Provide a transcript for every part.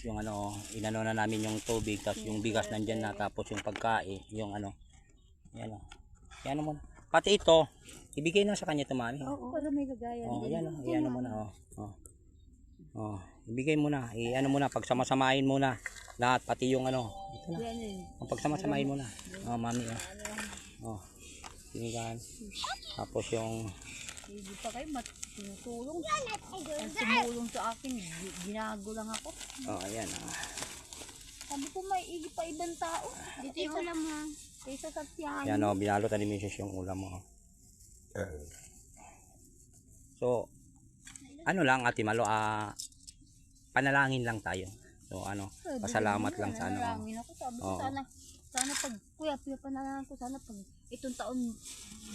Yung ano, inano na namin yung tubig, tapos yung bigas nandyan na, tapos yung pagkain, yung ano, yan o. Yan mo na. Pati ito, ibigay na sa kanya ito, mami. Oo, para may lagayan. Oh, yan o, yan mo na, oh. Oh, ibigay mo na, i-ano mo na, pagsamasamahin mo na lahat, pati yung ano, ito na. Ang pagsamasamahin mo na. Oh, mami, oh. Oh, sinigahan. Tapos yung Hindi pa kayo tinutulong. Ang tumulong sa akin, ginago lang ako. oh, ayan. Sabi ko may igi pa ibang tao. Dito yung ulam ha. Kaysa sa tiyahan. Yan o, binalot ni Mrs. yung ulam mo. So, ano lang Ate Malo, panalangin lang tayo. So ano, pasalamat lang sa ano. Panalangin ako. Sabi ko sana pag, kuya panalangin ko, sana pag itong taon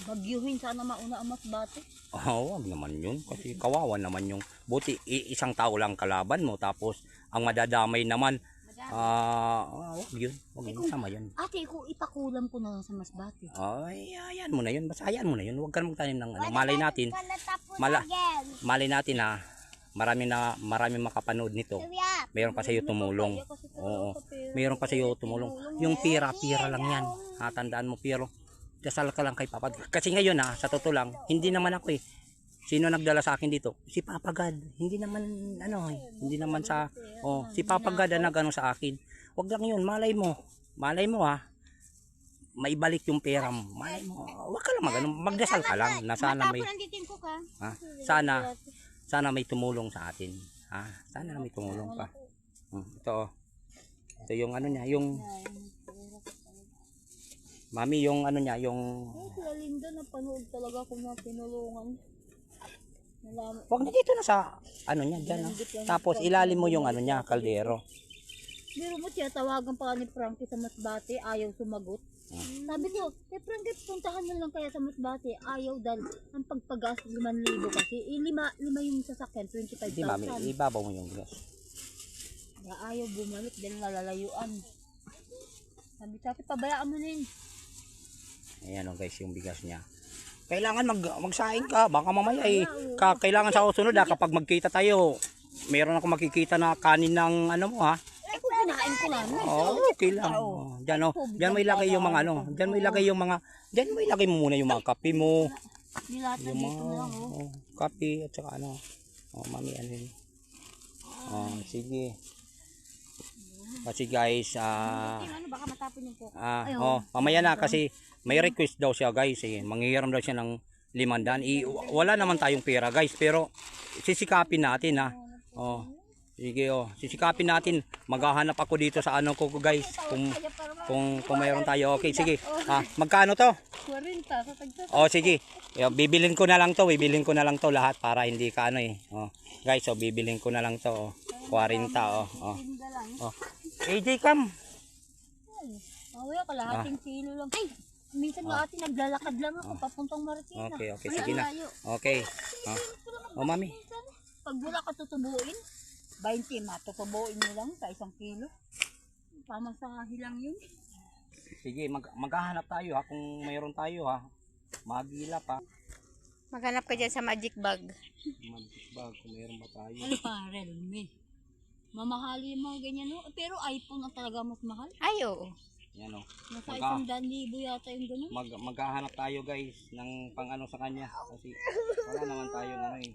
bagyuhin, sana mauna ang Masbate. Oo, wag naman yun. Kasi kawawa naman yung, buti isang tao lang kalaban mo, tapos ang madadamay naman, wag yun. Wag yun, sama yun. Ate, kung ipakulam ko na lang sa Masbate. Ay, ayan mo na yun. Basta ayan mo na yun. Huwag ka na magtanim ng ano. Malay natin. Malay natin marami makapanood nito. Mayroon pa sa iyo tumulong. Oo. Mayroon pa sa iyo tumulong. Yung pira lang yan. Tandaan mo, pero dasal ka lang kay Papa. Kasi ngayon sa totoo lang, hindi naman ako Sino nagdala sa akin dito? Si Papa God. Hindi naman hindi naman sa si Papa God ang nagano sa akin. Wag lang 'yun, malay mo maibalik yung pera mo. Malay mo. Wag ka lang magdasal ka lang na sana may sana may tumulong sa atin. Sana may tumulong pa. Ito yung ano niya, yung Mami, yung ano niya, yung Sila Linda, napanood talaga ako na tinulungan. Wag na dito na sa ano niya diyan. Tapos ilalim mo yung ano niya, kaldero. Pero mo siya tawagan pa ni Frankie sa Masbate, ayaw sumagot. Sabi ko, Frankie, puntahan na lang kaya sa Masbate, ayaw dahil ang pagpagas 5,000 kasi. Lima yung sasakyan, 25,000. Di mami, ibabaw mo yung gas. Ayaw bumalik dahil nalalayuan. Sabi sa akin, pabayaan mo na yun. Ayan guys, yung bigas niya. Kailangan magsaing ka, baka mamaya kailangan sa susunod kapag magkita tayo. Meron ako makikita na kanin ng ano mo Kung kinain ko lang. Okay lang. Diyan mo ilagay yung mga diyan mo ilagay mo muna yung mga kape mo. Nilata dito na lang Kape at saka mami ano yun. Sige. Kasi guys, baka matapon yung coke. mamaya na kasi may request daw siya guys, manghihiram daw siya ng 500. Wala naman tayong pera guys, pero sisikapin natin sige sisikapin natin. Maghahanap ako dito sa ano ko guys, kung mayroon tayo. Okay, sige. Magkano to? 40 sa tagsa. Sige. Bibilin ko na lang to lahat para hindi ka guys, bibilin ko na lang to 40 AJ Cam. Kalahating kilo lang. Ay, minsan nga ate naglalakad lang ako papuntang Marikina. Okay, sige na. Okay. Mami. Pag wala ka tutubuin, 20 matutubuin mo lang sa 1 kilo. Tamang sa hilang yun. Sige, maghahanap tayo kung mayroon tayo Magila pa. Maghanap ka dyan sa magic bag. Magic bag, kung mayroon ba tayo. Ano pa, Realme. Mamahali yung mga ganyan pero iPhone ang talaga mas mahal. Ay, oo. Yan Nasa 100,000 yata yung gano'n. Maghahanap tayo guys ng pang sa kanya kasi wala naman tayong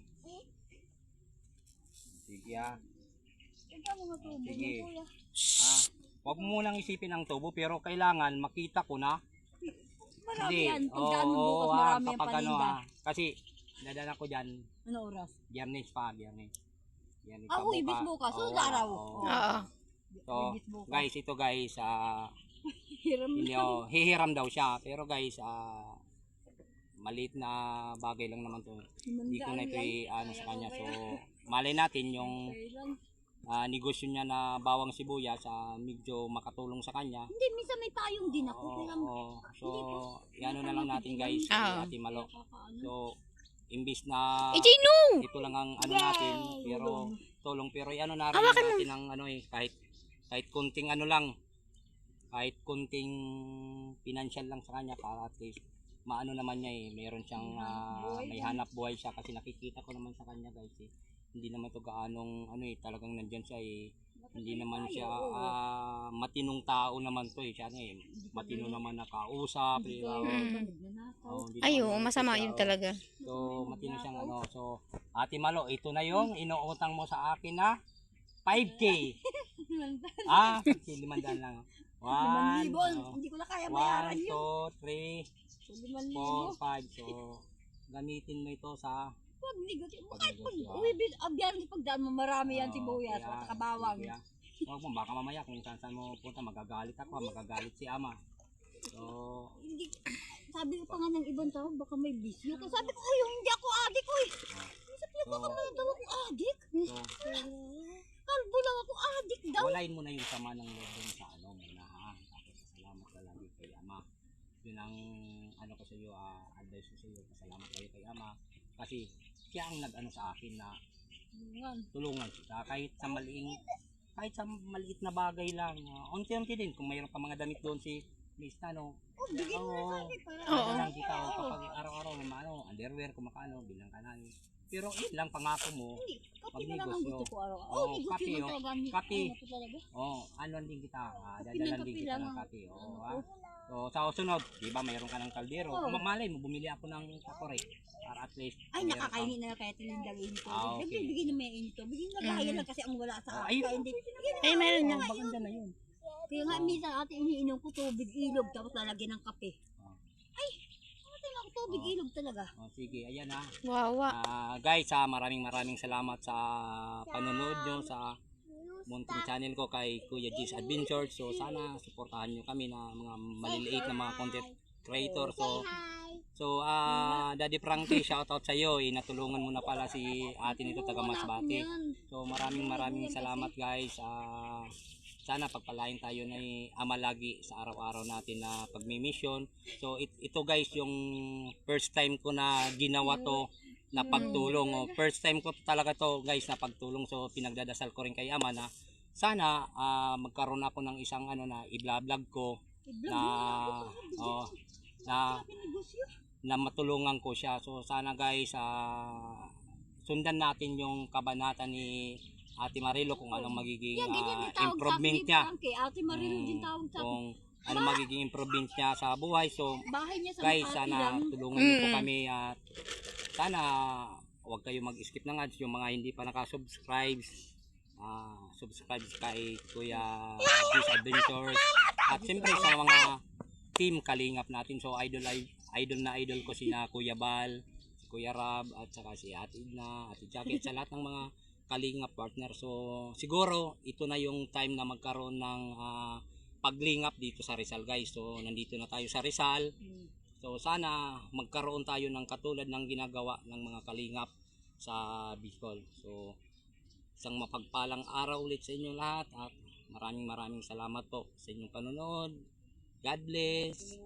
Sige Sige. Huwag mo munang isipin ang tubo pero kailangan makita ko na. Marami yan. Pagdaan mo bukas marami ang paninda. Kasi dadala ko dyan. Ano oras? Biyernes. Ibig bukas. So, araw. So, guys, ito guys, hihiram daw siya. Pero guys, maliit na bagay lang naman to. Hindi ko na ito sa kanya. So, malay natin yung negosyo niya na bawang sibuyas medyo makatulong sa kanya. Hindi, minsan may payong din ako. So, ano na lang natin guys, Ate Malo. So, imbis na ito lang ang natin, pero tulong, pero na rin natin ang kahit kunting kahit kunting financial lang sa kanya para at least maano naman niya meron siyang may hanap buhay siya kasi nakikita ko naman sa kanya guys hindi naman to gaanong talagang nandiyan siya Hindi naman siya matinong tao naman to eh. Siya matino naman nakausap. Ay, oo, masama yun talaga. So, matino siyang ano. So, Ate Malo, ito na yung inuutang mo sa akin na 5K. 5K, 500 lang. 1, Hindi ko na kaya bayaran 1, yun. 2, 3, 4, 5. So, gamitin mo ito sa Pag negosyo. Abyan yung pagdaan mo, marami yan sibuyas at kabawang. Huwag mo, baka mamaya kung saan mo punta, magagalit ako, magagalit si ama. So, Hindi, sabi ko pa nga ng ibang tao, baka may bisyo. Kasi sabi ko, yung hindi ako adik ko eh. Sabi ko, baka may daw akong adik. Kalbo lang ako adik daw. walain mo na yung sama ng loob dun sa ano muna ha. Tapos salamat ka lagi kay ama. Yun ang ano ko sa iyo, advice ko sa iyo. Pasalamat kayo kay ama. Kasi siya ang nag-ano sa akin na tulungan kita kahit sa maliit na bagay lang. Unti-unti din kung mayroon pa mga damit doon si Miss Nano. Oo. Lang kita kapag araw-araw underwear kung makano bilang ka namin. Pero yun lang pangako mo. Kapi na lang ang gusto ko araw. Kape, negosyo lang talaga. kape. Talaga. Ano din kita, dadalan din kita ng kape. So sa susunod, di ba mayroon ka ng kaldero. Kung malay mo, bumili ako ng takore para at least. Ay, nakakainin na kaya tinindang init ko. Okay. Nagbibigay na may init ko. Bigyan na kaya lang kasi ang wala sa akin. Kaya hindi. Ay, meron na. Maganda na yun. Kaya nga minsan ate iniinom ko tubig ilog tapos lalagyan ng kape. Ay, namatay na ako tubig ilog talaga. Sige, ayan ha. Wawa. Guys, maraming salamat sa panonood nyo sa munting channel ko kay Kuya G's Adventure. So sana suportahan nyo kami na mga maliliit na mga content creator. So Daddy Frankie, shoutout sa iyo. Natulungan mo na pala si ate nito taga Masbate. So maraming salamat guys. Sana pagpalain tayo na ama lagi sa araw-araw natin na pagmi-mission. So ito guys yung first time ko na ginawa to na pagtulong. First time ko talaga to guys na pagtulong. So pinagdadasal ko rin kay ama na sana magkaroon ako ng isang ano na i-vlog ko na matulungan ko siya. So sana guys sundan natin yung kabanata ni Ate Marilo kung anong magiging improvement niya. Ate Marilo din tawag sa kung ano magiging improvement niya sa buhay. So bahay niya sa guys, Makati sana lang. tulungan niyo po kami at sana huwag kayo mag-skip ng ads. Yung mga hindi pa nakasubscribe, subscribe kay Kuya G's Adventures. At siyempre sa mga team Kalingap natin. So idol na idol ko sina Kuya Bal, si Kuya Rab, at saka si Ate Idna, Ate Jackie, at sa lahat ng mga Kalingap partner. So siguro ito na yung time na magkaroon ng paglingap dito sa Rizal guys. So nandito na tayo sa Rizal. So sana magkaroon tayo ng katulad ng ginagawa ng mga Kalingap sa Bicol. So isang mapagpalang araw ulit sa inyo lahat at maraming salamat po sa inyong panonood. God bless.